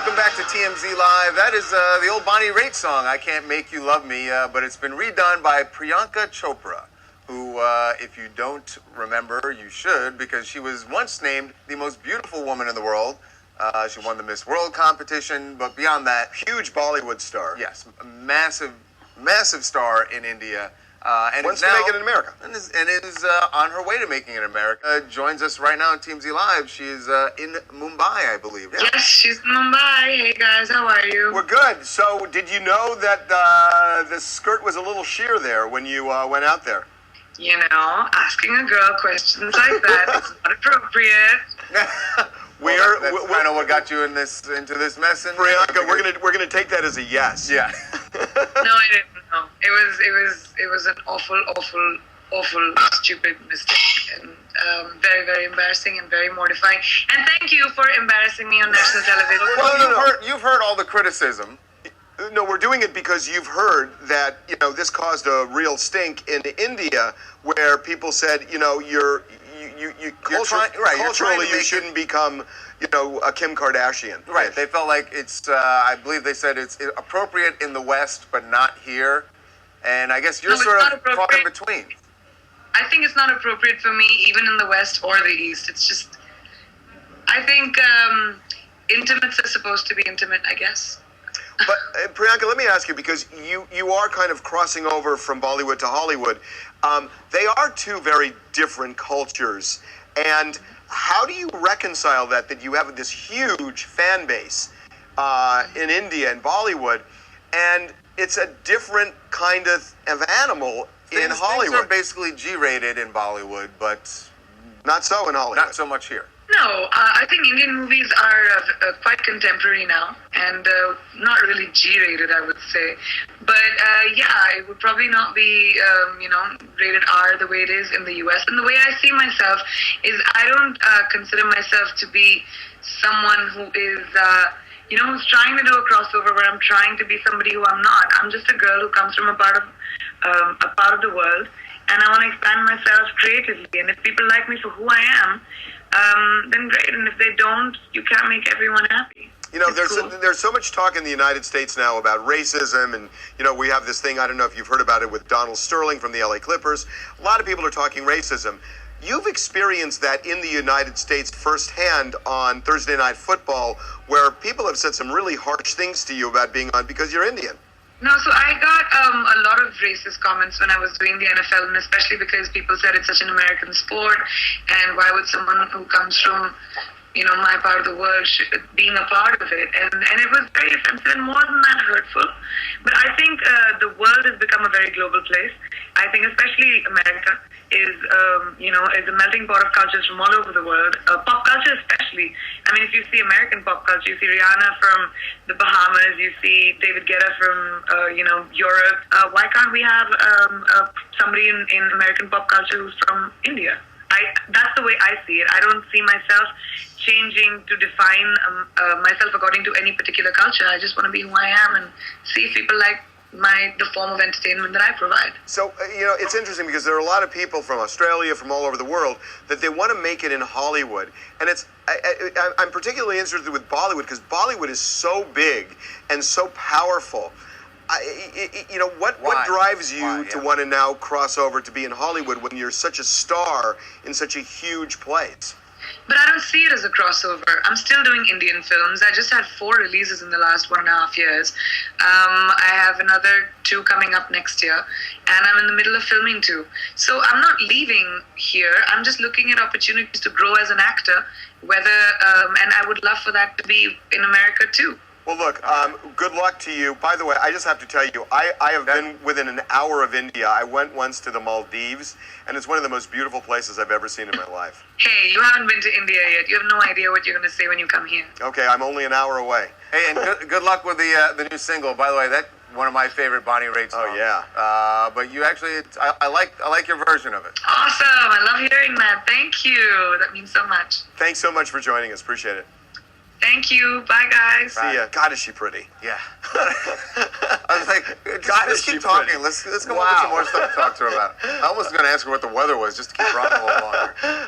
welcome back to TMZ Live. That is the old Bonnie Raitt song, I Can't Make You Love Me, but it's been redone by Priyanka Chopra, who, if you don't remember, you should, because she was once named the most beautiful woman in the world. She won the Miss World competition, but beyond that, huge Bollywood star. yes, massive, massive star in India. And Wants is now, to make it in America. And is on her way to making it in America. Joins us right now on TMZ Live. She is in Mumbai, I believe. Yeah. Yes, she's in Mumbai. Hey guys, how are you? We're good. So, did you know that the skirt was a little sheer there when you went out there? You know, asking a girl questions like that is not appropriate. That's kind of what got you into this mess. Priyanka, we're gonna take that as a yes. Yeah. No, I didn't know. It was an awful, stupid mistake, and very, very embarrassing and very mortifying. And thank you for embarrassing me on national television. Well, you've heard all the criticism. No, we're doing it because you've heard that this caused a real stink in India, where people said culturally you shouldn't become a Kim Kardashian. Right. They felt like it's. I believe they said it's appropriate in the West, but not here. And I guess you're sort of caught in between. I think it's not appropriate for me, even in the West or the East. It's just, I think intimates are supposed to be intimate, I guess. But Priyanka, let me ask you, because you are kind of crossing over from Bollywood to Hollywood. They are two very different cultures. And how do you reconcile that you have this huge fan base in India and Bollywood, and it's a different kind of animal in Hollywood? Things are basically G-rated in Bollywood, but not so in Hollywood. Not so much here. No, I think Indian movies are quite contemporary now, and not really G-rated, I would say. But yeah, it would probably not be, rated R the way it is in the US. And the way I see myself is I don't consider myself to be someone who is, who's trying to do a crossover where I'm trying to be somebody who I'm not. I'm just a girl who comes from a part of the world, and I want to expand myself creatively. And if people like me for who I am, then great. And if they don't, you can't make everyone happy. There's so much talk in the United States now about racism, and we have this thing, I don't know if you've heard about it, with Donald Sterling from the LA Clippers. A lot of people are talking racism. You've experienced that in the United States firsthand on Thursday Night Football, where people have said some really harsh things to you about being on because you're Indian. No, so I got a lot of racist comments when I was doing the NFL, and especially because people said it's such an American sport, and why would someone who comes from, my part of the world being a part of it, and it was very offensive and more than that hurtful. But I think the world has become a very global place. I think especially America is a melting pot of cultures from all over the world, pop culture especially. I mean, if you see American pop culture, you see Rihanna from the Bahamas, you see David Guetta from, Europe. Why can't we have somebody in American pop culture who's from India? That's the way I see it. I don't see myself changing to define myself according to any particular culture. I just want to be who I am and see if people like the form of entertainment that I provide. So, it's interesting because there are a lot of people from Australia, from all over the world, that they want to make it in Hollywood. And I'm particularly interested with Bollywood because Bollywood is so big and so powerful. What drives you to want to now cross over to be in Hollywood when you're such a star in such a huge place? But I don't see it as a crossover. I'm still doing Indian films. I just had 4 releases in the last 1.5 years. I have another 2 coming up next year, and I'm in the middle of filming 2. So I'm not leaving here. I'm just looking at opportunities to grow as an actor, and I would love for that to be in America too. Well, look, good luck to you. By the way, I just have to tell you, I have been within an hour of India. I went once to the Maldives, and it's one of the most beautiful places I've ever seen in my life. Hey, you haven't been to India yet. You have no idea what you're going to say when you come here. Okay, I'm only an hour away. Hey, and good luck with the new single. By the way, that's one of my favorite Bonnie Raitt songs. Oh, yeah. But you actually, I like your version of it. Awesome. I love hearing that. Thank you. That means so much. Thanks so much for joining us. Appreciate it. Thank you. Bye, guys. See ya. God, is she pretty. Yeah. I was like, God, let's keep talking. Pretty. Let's come up with some more stuff to talk to her about. I almost was going to ask her what the weather was just to keep running a little longer.